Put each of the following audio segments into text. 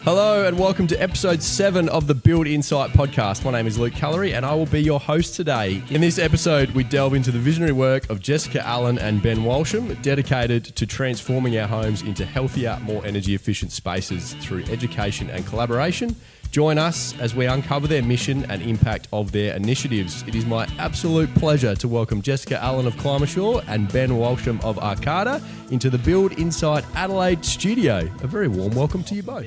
Hello and welcome to episode 7 of the Build Insight podcast. My name is Luke Cullery and I will be your host today. In this episode, we delve into the visionary work of Jessica Allen and Ben Walsh, dedicated to transforming our homes into healthier, more energy efficient spaces through education and collaboration. Join us as we uncover their mission and impact of their initiatives. It is my absolute pleasure to welcome Jessica Allen of Climasure and Ben Walsham of Arcata into the Build Insight Adelaide studio. A very warm welcome to you both.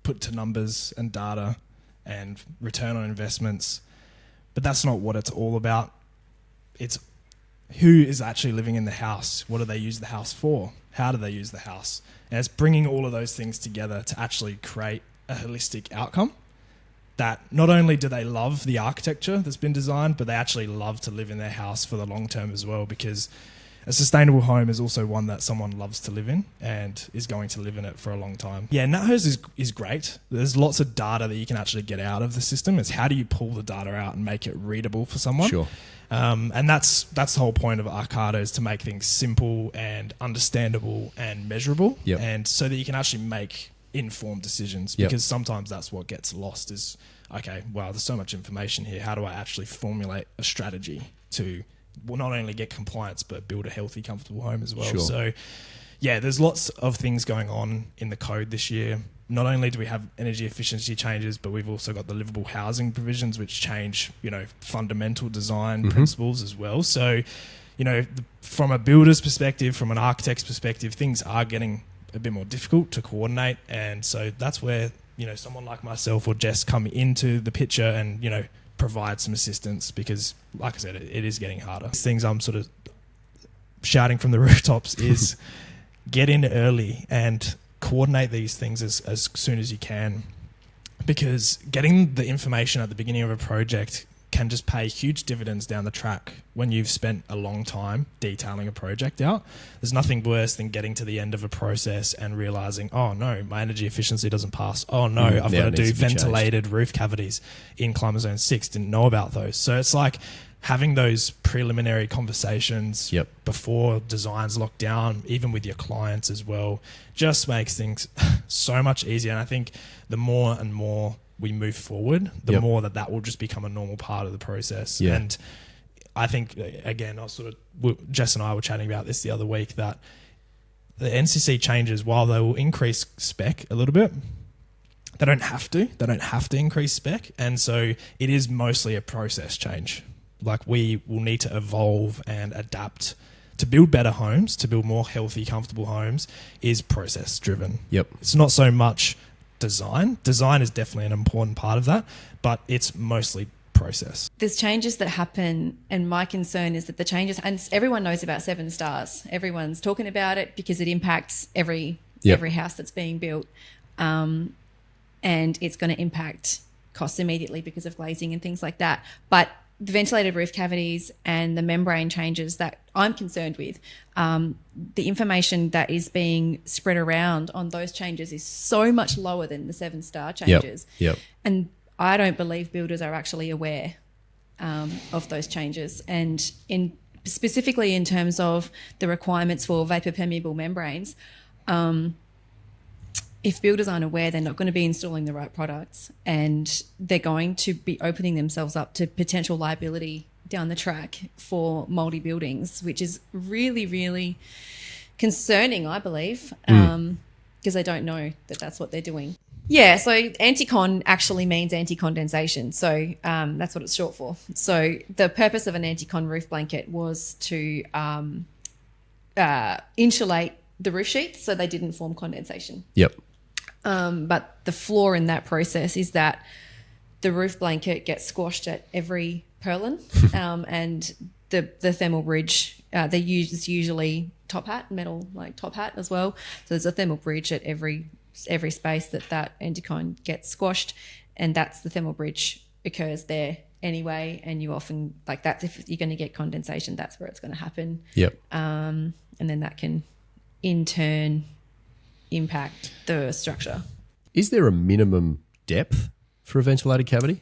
Put to numbers and data and return on investments, but that's not what it's all about. It's who is actually living in the house. What do they use the house for? How do they use the house? And it's bringing all of those things together to actually create a holistic outcome that not only do they love the architecture that's been designed, but they actually love to live in their house for the long term as well, because a sustainable home is also one that someone loves to live in and is going to live in it for a long time. Yeah, NatHose is great. There's lots of data that you can actually get out of the system. It's how do you pull the data out and make it readable for someone? Sure. And that's the whole point of Arcata, is to make things simple and understandable and measurable, and so that you can actually make informed decisions, because sometimes that's what gets lost is, okay, wow, there's so much information here. How do I actually formulate a strategy to not only get compliance, but build a healthy, comfortable home as well? Sure. So yeah, there's lots of things going on in the code this year. Not only do we have energy efficiency changes, but we've also got the livable housing provisions, which change, fundamental design principles as well. So, from a builder's perspective, from an architect's perspective, things are getting a bit more difficult to coordinate. And so that's where, someone like myself or Jess come into the picture and, provide some assistance, because like I said, it is getting harder. Things I'm sort of shouting from the rooftops is get in early and coordinate these things as soon as you can, because getting the information at the beginning of a project can just pay huge dividends down the track when you've spent a long time detailing a project out. There's nothing worse than getting to the end of a process and realizing, oh no, my energy efficiency doesn't pass. Oh no, I've got to do ventilated roof cavities in Climate Zone 6. Didn't know about those. So it's like having those preliminary conversations before designs locked down, even with your clients as well, just makes things so much easier. And I think the more and more we move forward, the more that will just become a normal part of the process. And I think, again, Jess and I were chatting about this the other week, that the NCC changes, while they will increase spec a little bit, they don't have to increase spec. And so it is mostly a process change. Like, we will need to evolve and adapt to build better homes, to build more healthy, comfortable homes, is process driven. It's not so much design. Design is definitely an important part of that, but it's mostly process. There's changes that happen, and my concern is that the changes, and everyone knows about 7 stars. Everyone's talking about it because it impacts every house that's being built, and it's going to impact costs immediately because of glazing and things like that. But the ventilated roof cavities and the membrane changes that I'm concerned with, the information that is being spread around on those changes is so much lower than the 7-star changes. And I don't believe builders are actually aware of those changes. And specifically in terms of the requirements for vapor permeable membranes, if builders aren't aware, they're not going to be installing the right products, and they're going to be opening themselves up to potential liability down the track for mouldy buildings, which is really, really concerning, I believe, because they don't know that that's what they're doing. Yeah, so anti-con actually means anti-condensation. So that's what it's short for. So the purpose of an anti-con roof blanket was to insulate the roof sheets so they didn't form condensation. But the flaw in that process is that the roof blanket gets squashed at every purlin, and the thermal bridge, they use usually top hat, metal like top hat as well. So there's a thermal bridge at every space that anti-con gets squashed, and that's the thermal bridge occurs there anyway. And you often, like, that's if you're going to get condensation, that's where it's going to happen. And then that can in turn impact the structure. Is there a minimum depth for a ventilated cavity?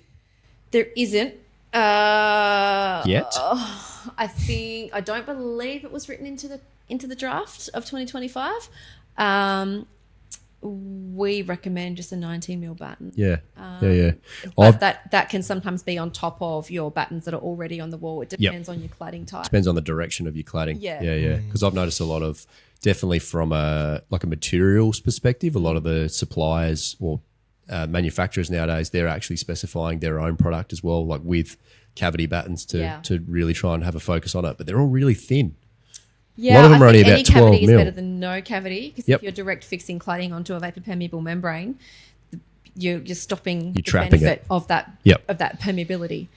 There isn't. Yet? I don't believe it was written into the draft of 2025. we recommend just a 19 mil batten. Yeah. But that can sometimes be on top of your battens that are already on the wall. It depends on your cladding type. Depends on the direction of your cladding. Yeah. Because I've noticed a lot of, definitely from a materials perspective, a lot of the suppliers or manufacturers nowadays, they're actually specifying their own product as well, like with cavity battens to really try and have a focus on it. But they're all really thin. Yeah, a lot of them are only any about 12 cavity is mil. better than no cavity, because if you're direct fixing cladding onto a vapor permeable membrane, you're stopping the benefit of that permeability.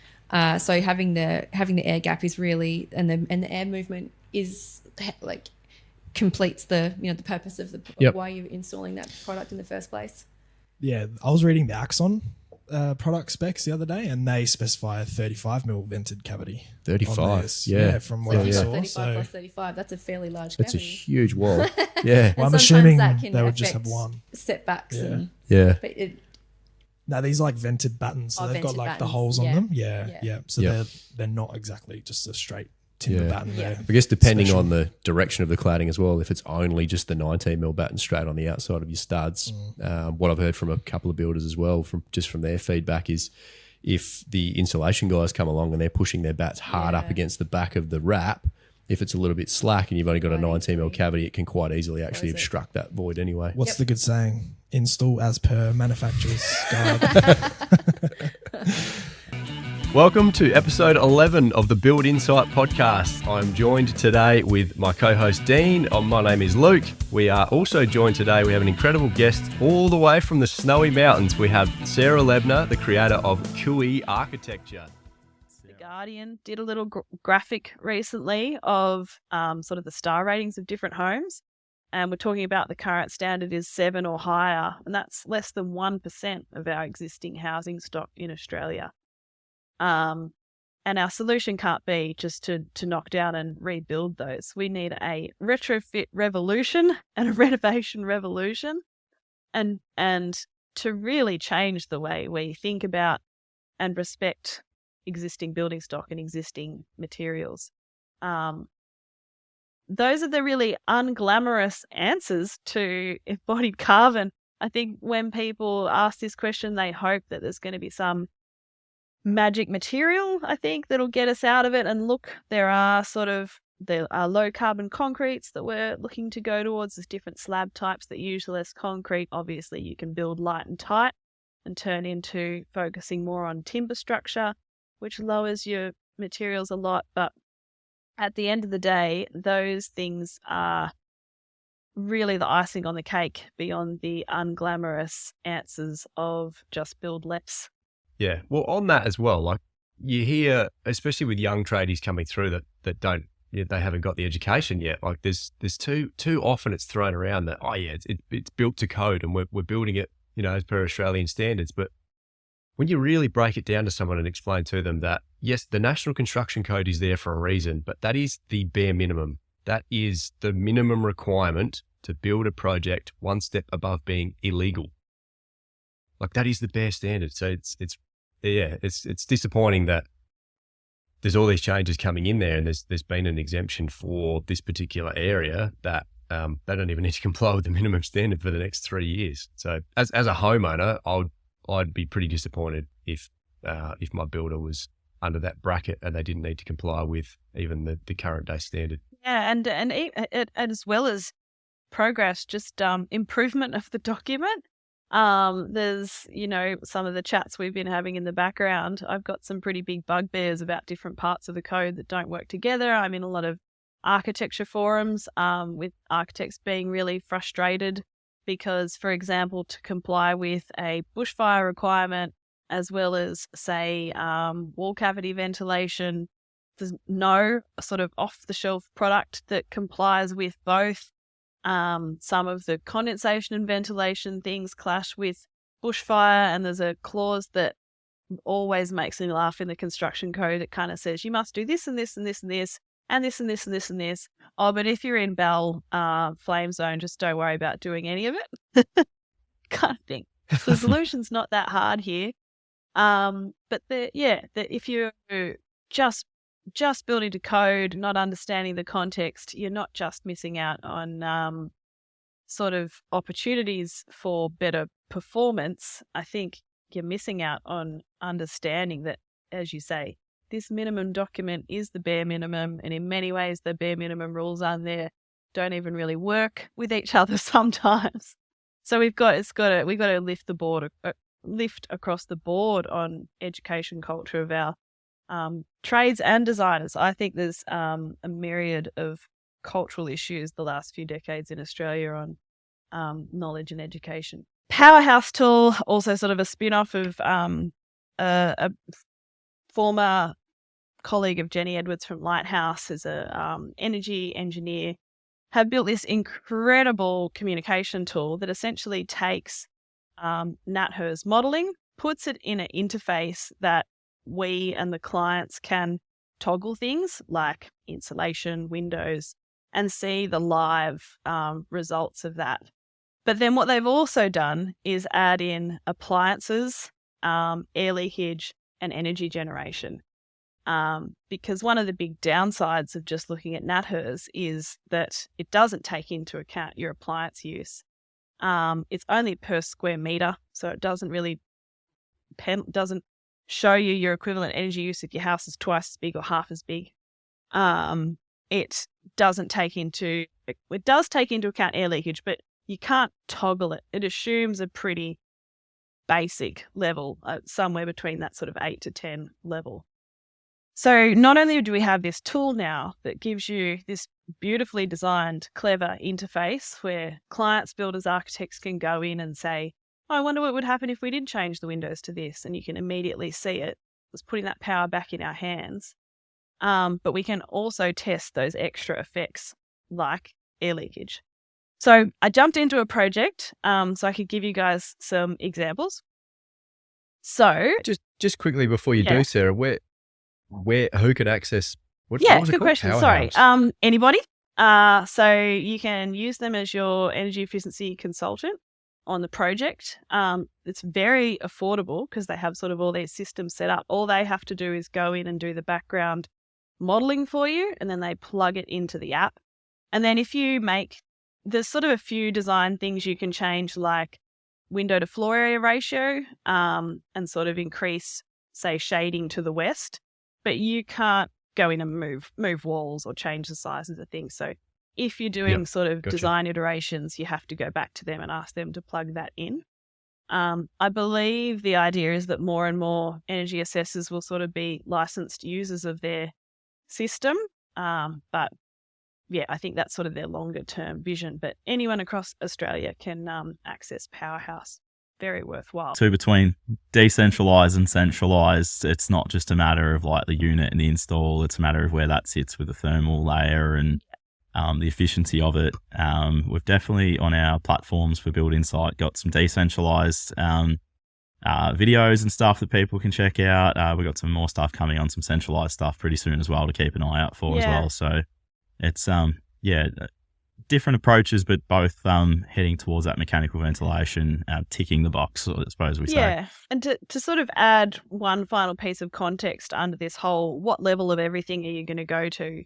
So having the air gap is really, and the air movement is like completes the the purpose of why you're installing that product in the first place. Yeah, I was reading the Axon product specs the other day, and they specify a 35 mil vented cavity. 35, from what I saw. 35 plus 35, that's a fairly large That's cavity. a huge wall. Yeah. Well, I'm assuming they would just have one. Setbacks. Yeah. No, these are like vented battens, so they've got like battens. the holes on them. Yeah. So they're not exactly just a straight timber batten there. I guess depending on the direction of the cladding as well, if it's only just the 19 mil batten straight on the outside of your studs, what I've heard from a couple of builders as well, from their feedback, is if the insulation guys come along and they're pushing their bats hard up against the back of the wrap, if it's a little bit slack and you've only got a 19 mil cavity, it can quite easily actually obstruct that void anyway. What's the good saying? Install as per manufacturer's guide. Welcome to episode 11 of the Build Insight podcast. I'm joined today with my co-host Dean. My name is Luke. We are also joined today, we have an incredible guest all the way from the snowy mountains. We have Sarah Lebner, the creator of Kui Architecture. The Guardian did a little graphic recently of sort of the star ratings of different homes. And we're talking about the current standard is 7 or higher, and that's less than 1% of our existing housing stock in Australia. And our solution can't be just to knock down and rebuild those. We need a retrofit revolution and a renovation revolution, and to really change the way we think about and respect existing building stock and existing materials. Those are the really unglamorous answers to embodied carbon. I think when people ask this question, they hope that there's going to be some magic material, I think, that'll get us out of it. And look, there are low carbon concretes that we're looking to go towards. There's different slab types that use less concrete. Obviously, you can build light and tight and turn into focusing more on timber structure, which lowers your materials a lot. But at the end of the day, those things are really the icing on the cake beyond the unglamorous answers of just build less. Yeah. Well, on that as well, like you hear, especially with young tradies coming through that don't, they haven't got the education yet. Like there's too often it's thrown around that, it's built to code and we're building it, as per Australian standards. But when you really break it down to someone and explain to them that, yes, the National Construction Code is there for a reason, but that is the bare minimum. That is the minimum requirement to build a project one step above being illegal. Like that is the bare standard. So it's disappointing that there's all these changes coming in there, and there's been an exemption for this particular area that they don't even need to comply with the minimum standard for the next 3 years. So as a homeowner, I'd be pretty disappointed if my builder was under that bracket and they didn't need to comply with even the current day standard. Yeah, and as well as progress, just improvement of the document. There's, some of the chats we've been having in the background. I've got some pretty big bugbears about different parts of the code that don't work together. I'm in a lot of architecture forums with architects being really frustrated because, for example, to comply with a bushfire requirement as well as, say, wall cavity ventilation, there's no sort of off-the-shelf product that complies with both. Some of the condensation and ventilation things clash with bushfire, and there's a clause that always makes me laugh in the construction code. It kind of says you must do this and this and this and this and this and this and this and this. Oh, but if you're in Bell flame zone, just don't worry about doing any of it. Kind of thing. So the solution's not that hard here. But if you're just building to code, not understanding the context, you're not just missing out on sort of opportunities for better performance, I think you're missing out on understanding that, as you say, this minimum document is the bare minimum, and in many ways the bare minimum rules on there don't even really work with each other sometimes. So we've got to lift across the board on education culture of our trades and designers. I think there's a myriad of cultural issues the last few decades in Australia on knowledge and education. Powerhouse tool, also sort of a spin-off of a former colleague of Jenny Edwards from Lighthouse, is a energy engineer, have built this incredible communication tool that essentially takes NatHERS modeling, puts it in an interface that we and the clients can toggle things like insulation, windows, and see the live results of that. But then what they've also done is add in appliances, air leakage, and energy generation. Because one of the big downsides of just looking at NatHERS is that it doesn't take into account your appliance use. It's only per square meter, so it doesn't really doesn't show you your equivalent energy use if your house is twice as big or half as big. It does take into account air leakage, but you can't toggle it. It assumes a pretty basic level, somewhere between that sort of 8 to 10 level. So not only do we have this tool now that gives you this beautifully designed, clever interface where clients, builders, architects can go in and say, oh, I wonder what would happen if we did change the windows to this, and you can immediately see it. It's putting that power back in our hands. But we can also test those extra effects like air leakage. So I jumped into a project so I could give you guys some examples. So just quickly before you do, Sarah, who could access? What was it good called? question. Powerhouse. Sorry, anybody. So you can use them as your energy efficiency consultant on the project. It's very affordable because they have sort of all these systems set up. All they have to do is go in and do the background modeling for you, and then they plug it into the app. And then if you there's sort of a few design things you can change, like window to floor area ratio, and sort of increase, say, shading to the west, but you can't go in and move walls or change the sizes of things. So if you're doing sort of design iterations, you have to go back to them and ask them to plug that in. I believe the idea is that more and more energy assessors will sort of be licensed users of their system. But yeah, I think that's sort of their longer term vision. But anyone across Australia can access Powerhouse. Very worthwhile. So between decentralized and centralized, it's not just a matter of like the unit and the install, it's a matter of where that sits with the thermal layer and the efficiency of it. We've definitely on our platforms for Build Insight got some decentralized videos and stuff that people can check out. We've got some more stuff coming on, some centralized stuff pretty soon as well to keep an eye out for as well. So it's different approaches, but both heading towards that mechanical ventilation, ticking the box, I suppose we say. Yeah, and to sort of add one final piece of context under this whole, what level of everything are you going to go to?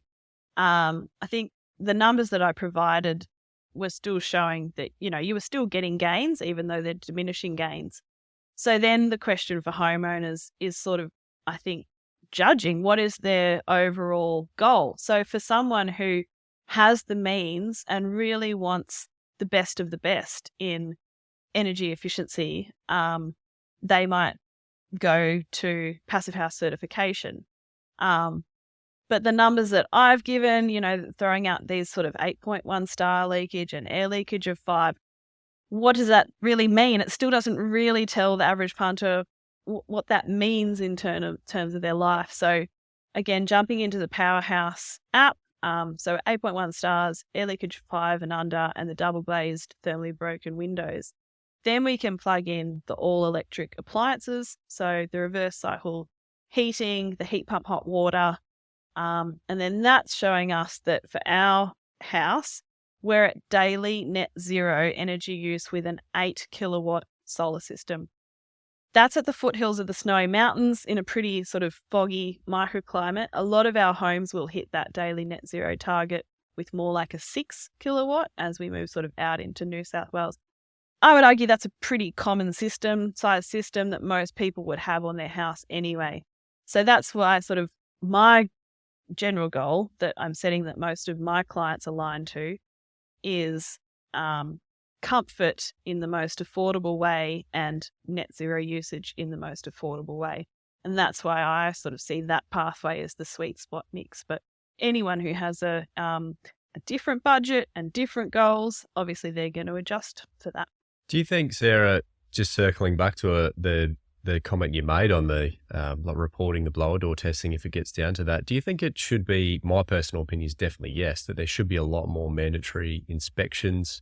I think the numbers that I provided were still showing that, you were still getting gains, even though they're diminishing gains. So then the question for homeowners is sort of, I think, judging what is their overall goal. So for someone who has the means and really wants the best of the best in energy efficiency, they might go to Passive House certification. But the numbers that I've given, throwing out these sort of 8.1 star leakage and air leakage of 5, what does that really mean? It still doesn't really tell the average punter what that means in terms of their life. So again, jumping into the Powerhouse app, so 8.1 stars, air leakage 5 and under, and the double glazed thermally broken windows. Then we can plug in the all electric appliances, so the reverse cycle heating, the heat pump hot water, and then that's showing us that for our house, we're at daily net zero energy use with an 8 kilowatt solar system. That's at the foothills of the Snowy Mountains in a pretty sort of foggy microclimate. A lot of our homes will hit that daily net zero target with more like a 6 kilowatt as we move sort of out into New South Wales. I would argue that's a pretty common size system that most people would have on their house anyway. So that's why sort of my general goal that I'm setting that most of my clients align to is comfort in the most affordable way and net zero usage in the most affordable way. And that's why I sort of see that pathway as the sweet spot mix. But anyone who has a different budget and different goals, obviously they're going to adjust for that. Do you think, Sarah, just circling back to the comment you made on the like reporting the blower door testing, if it gets down to that, do you think it should be, my personal opinion is definitely yes, that there should be a lot more mandatory inspections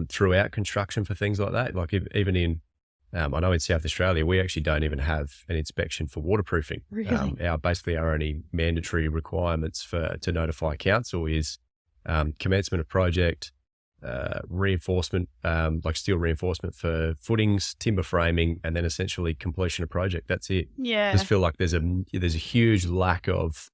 throughout construction for things like that? Like even in, I know in South Australia, we actually don't even have an inspection for waterproofing. Really? Our only mandatory requirements to notify council is commencement of project, reinforcement, like steel reinforcement for footings, timber framing, and then essentially completion of project. That's it. Yeah. I just feel like there's a huge lack of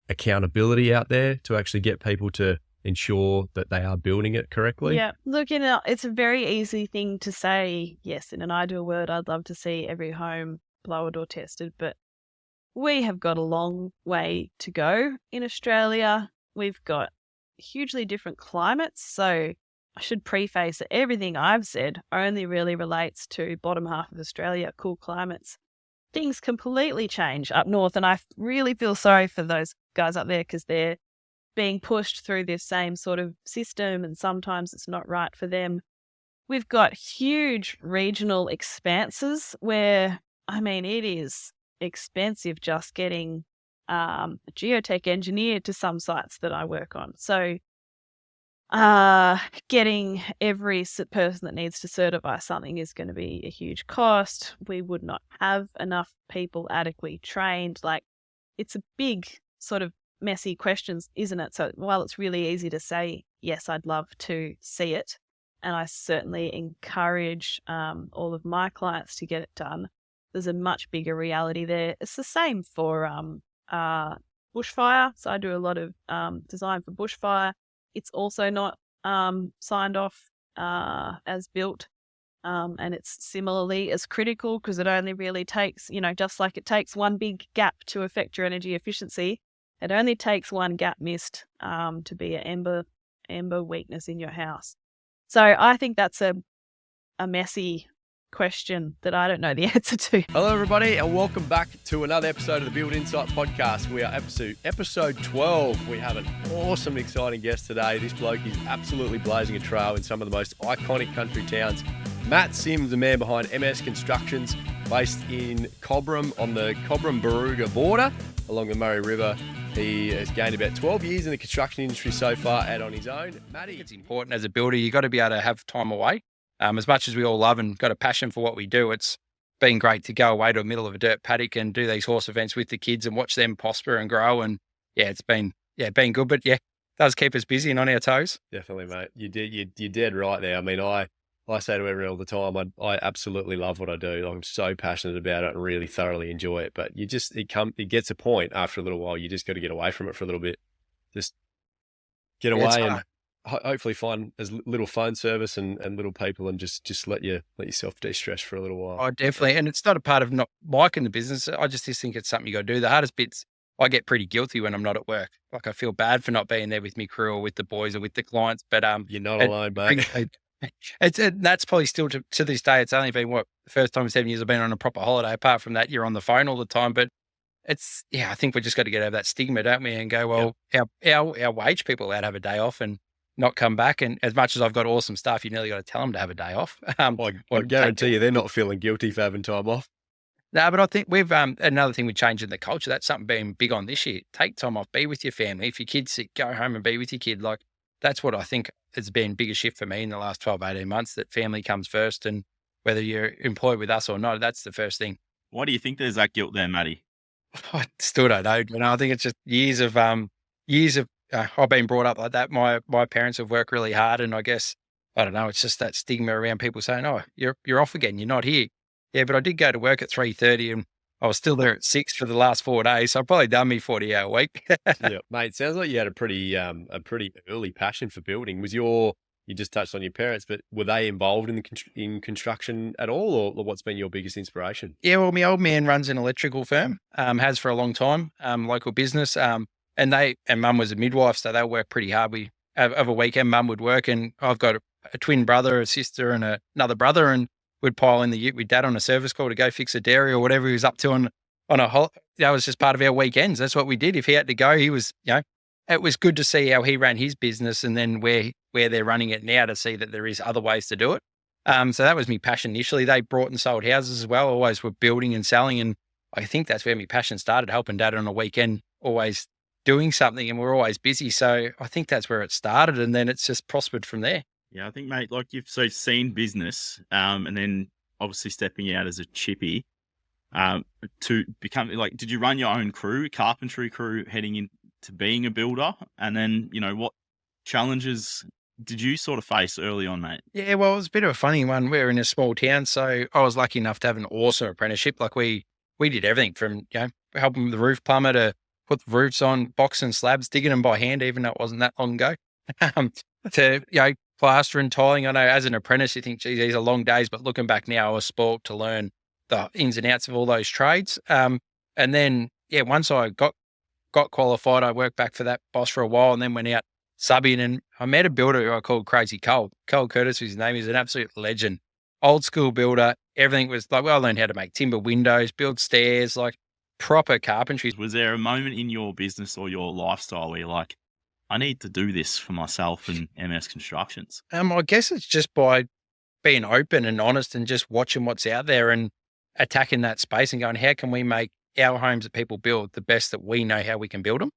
accountability out there to actually get people to ensure that they are building it correctly. Yeah. Look, it's a very easy thing to say, yes, in an ideal world, I'd love to see every home blower door tested, but we have got a long way to go in Australia. We've got hugely different climates. So I should preface that everything I've said only really relates to bottom half of Australia, cool climates. Things completely change up north, and I really feel sorry for those guys up there because they're being pushed through this same sort of system, and sometimes it's not right for them. We've got huge regional expanses where, it is expensive just getting a geotech engineer to some sites that I work on. So getting every person that needs to certify something is going to be a huge cost. We would not have enough people adequately trained. Like, it's a big sort of messy questions, isn't it? So while it's really easy to say, yes, I'd love to see it, and I certainly encourage all of my clients to get it done, there's a much bigger reality there. It's the same for bushfire. So I do a lot of design for bushfire. It's also not signed off as built, and it's similarly as critical because it only really takes, just like it takes one big gap to affect your energy efficiency, it only takes one gap missed to be an ember weakness in your house. So I think that's a messy question that I don't know the answer to. Hello, everybody, and welcome back to another episode of the Build Insight podcast. We are episode 12. We have an awesome, exciting guest today. This bloke is absolutely blazing a trail in some of the most iconic country towns. Matt Sims, the man behind MS Constructions, based in Cobram on the Cobram-Barooga border along the Murray River. He has gained about 12 years in the construction industry so far and on his own. Matty. It's important as a builder. You've got to be able to have time away. As much as we all love and got a passion for what we do, it's been great to go away to the middle of a dirt paddock and do these horse events with the kids and watch them prosper and grow. And it's been good, but it does keep us busy and on our toes. Definitely, mate. You're dead right there. I say to everyone all the time, I absolutely love what I do. I'm so passionate about it and really thoroughly enjoy it. But it gets a point after a little while. You just got to get away from it for a little bit. Just get away and hopefully find as little phone service and little people and just let yourself de-stress for a little while. Oh, definitely. And it's not a part of not liking the business. I just think it's something you got to do. The hardest bits, I get pretty guilty when I'm not at work. Like, I feel bad for not being there with me crew or with the boys or with the clients. But you're not alone, mate. That's probably still to this day. It's only been the first time in 7 years I've been on a proper holiday. Apart from that, you're on the phone all the time. But it's I think we just got to get over that stigma, don't we? And go, well, our wage people are allowed to have a day off and not come back. And as much as I've got awesome staff, you nearly got to tell them to have a day off. I guarantee you they're not feeling guilty for having time off. No, but I think we've another thing we changed in the culture. That's something being big on this year. Take time off, be with your family. If your kid's sick, go home and be with your kid. Like, that's what I think has been a bigger shift for me in the last 12, 18 months, that family comes first. And whether you're employed with us or not, that's the first thing. Why do you think there's that guilt there, Matty? I still don't know. I think it's just years of I've been brought up like that. My parents have worked really hard, and I guess, I don't know, it's just that stigma around people saying, oh, you're off again, you're not here. Yeah, but I did go to work at 3:30 and I was still there at 6 for the last 4 days. So I've probably done me 40-hour week. Yeah, mate. Sounds like you had a pretty early passion for building. You just touched on your parents, but were they involved in construction at all, or what's been your biggest inspiration? Yeah, well, my old man runs an electrical firm, has for a long time, local business. And mum was a midwife, so they work pretty hard. We over a weekend, mum would work, and I've got a twin brother, a sister, and another brother, and we'd pile in the ute with dad on a service call to go fix a dairy or whatever he was up to on a whole. That was just part of our weekends. That's what we did. If he had to go, he was, it was good to see how he ran his business, and then where they're running it now, to see that there is other ways to do it. So that was my passion initially. They bought and sold houses as well. Always were building and selling, and I think that's where my passion started. Helping dad on a weekend, always doing something, and we're always busy. So I think that's where it started, and then it's just prospered from there. Yeah, I think, mate, like you've seen business, and then obviously stepping out as a chippy, to become did you run your own crew, carpentry crew, heading into being a builder? And then, what challenges did you sort of face early on, mate? Yeah, well, it was a bit of a funny one. We're in a small town, so I was lucky enough to have an awesome apprenticeship. Like we did everything from, helping the roof plumber to put the roofs on, boxing slabs, digging them by hand, even though it wasn't that long ago, to, plaster and tiling. I know as an apprentice, you think, geez, these are long days, but looking back now, I was spoilt to learn the ins and outs of all those trades. And then, once I got qualified, I worked back for that boss for a while, and then went out subbing, and I met a builder who I called Crazy Cole. Cole Curtis was his name. He's an absolute legend. Old school builder. Everything was I learned how to make timber windows, build stairs, like proper carpentry. Was there a moment in your business or your lifestyle where you're like, I need to do this for myself and MS Constructions? I guess it's just by being open and honest and just watching what's out there and attacking that space and going, how can we make our homes that people build the best that we know how we can build them?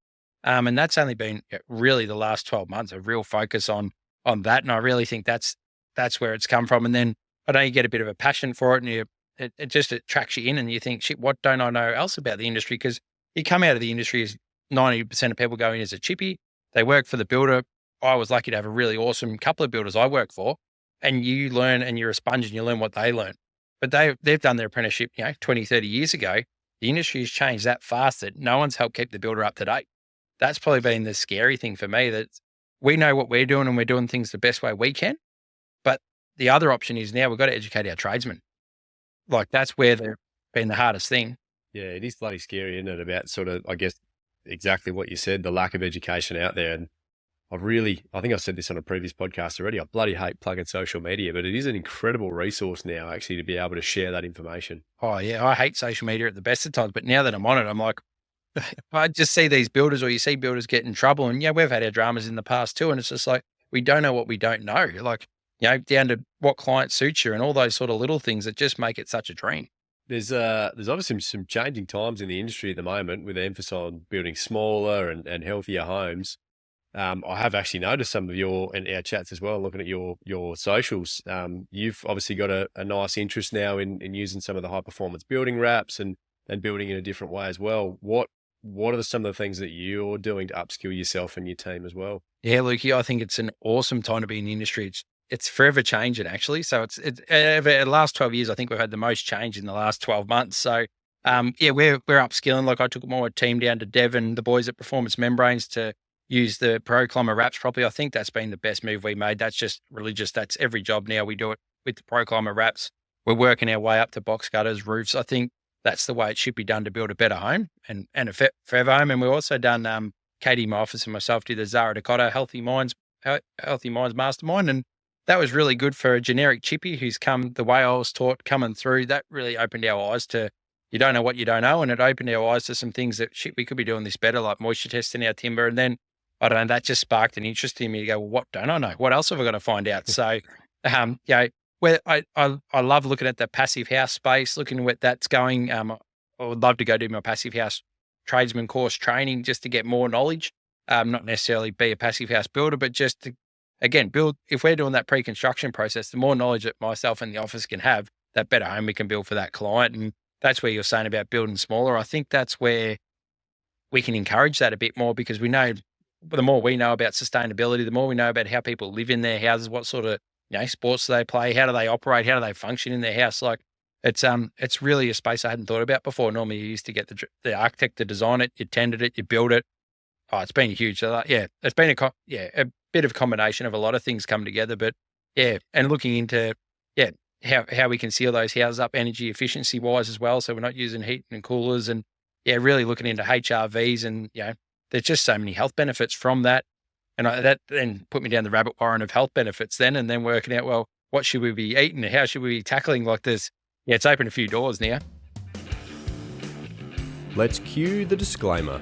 And that's only been really the last 12 months, a real focus on that. And I really think that's where it's come from. And then I know you get a bit of a passion for it, and it just attracts you in, and you think, shit, what don't I know else about the industry? Because you come out of the industry as 90% of people go in as a chippy. They work for the builder. I was lucky to have a really awesome couple of builders I work for, and you learn, and you're a sponge, and you learn what they learn. But they've done their apprenticeship, 20, 30 years ago. The industry has changed that fast that no one's helped keep the builder up to date. That's probably been the scary thing for me, that we know what we're doing and we're doing things the best way we can. But the other option is now we've got to educate our tradesmen. Like that's where they've been the hardest thing. Yeah, it is bloody scary, isn't it? About sort of, I guess, exactly what you said, the lack of education out there. And I think I've said this on a previous podcast already. I bloody hate plugging social media, but it is an incredible resource now actually to be able to share that information. Oh yeah, I hate social media at the best of times, but now that I'm on it, I'm like, I just see these builders, or you see builders get in trouble, and we've had our dramas in the past too, and it's just like, we don't know what we don't know. Like, down to what client suits you and all those sort of little things that just make it such a dream. There's obviously some changing times in the industry at the moment with emphasis on building smaller and healthier homes. I have actually noticed some of our chats as well, looking at your socials. You've obviously got a nice interest now in using some of the high performance building wraps and building in a different way as well. What are some of the things that you're doing to upskill yourself and your team as well? Yeah, Lukey, I think it's an awesome time to be in the industry. It's forever changing actually. So it's over the last 12 years, I think we've had the most change in the last 12 months. So we're upskilling. Like I took my team down to Devon, the boys at Performance Membranes, to use the Pro Climber wraps properly. I think that's been the best move we made. That's just religious. That's every job now. We do it with the Pro Climber wraps. We're working our way up to box gutters, roofs. I think that's the way it should be done to build a better home and a forever home. And we've also done, Katie, my office, and myself did the Zara Dakota Healthy Minds Mastermind. And that was really good for a generic chippy who's come the way I was taught coming through. That really opened our eyes to, you don't know what you don't know. And it opened our eyes to some things that we could be doing this better, like moisture testing our timber. And then, I don't know, that just sparked an interest in me to go, well, what don't I know? What else have I got to find out? So, where I love looking at the passive house space, looking at where that's going. I would love to go do my passive house tradesman course training just to get more knowledge. Not necessarily be a passive house builder, but just to, again, build. If we're doing that pre-construction process, the more knowledge that myself and the office can have, that better home we can build for that client. And that's where you're saying about building smaller. I think that's where we can encourage that a bit more, because we know the more we know about sustainability, the more we know about how people live in their houses, what sort of sports do they play, how do they operate, how do they function in their house. Like it's really a space I hadn't thought about before. Normally, you used to get the architect to design it, you tendered it, you build it. Oh, it's been huge. So it's been a bit of a combination of a lot of things come together. But and looking into how we can seal those houses up energy efficiency wise as well, so we're not using heat and coolers, and really looking into HRVs, and there's just so many health benefits from that. And that then put me down the rabbit warren of health benefits and then working out, well, what should we be eating? How should we be tackling like this? Yeah, it's opened a few doors now. Let's cue the disclaimer.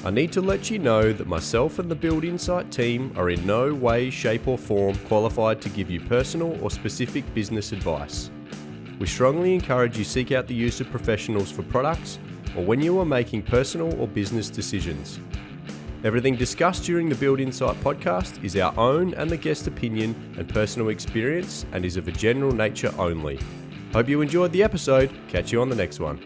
I need to let you know that myself and the Build Insight team are in no way, shape or form qualified to give you personal or specific business advice. We strongly encourage you seek out the use of professionals for products or when you are making personal or business decisions. Everything discussed during the Build Insight podcast is our own and the guest opinion and personal experience and is of a general nature only. Hope you enjoyed the episode. Catch you on the next one.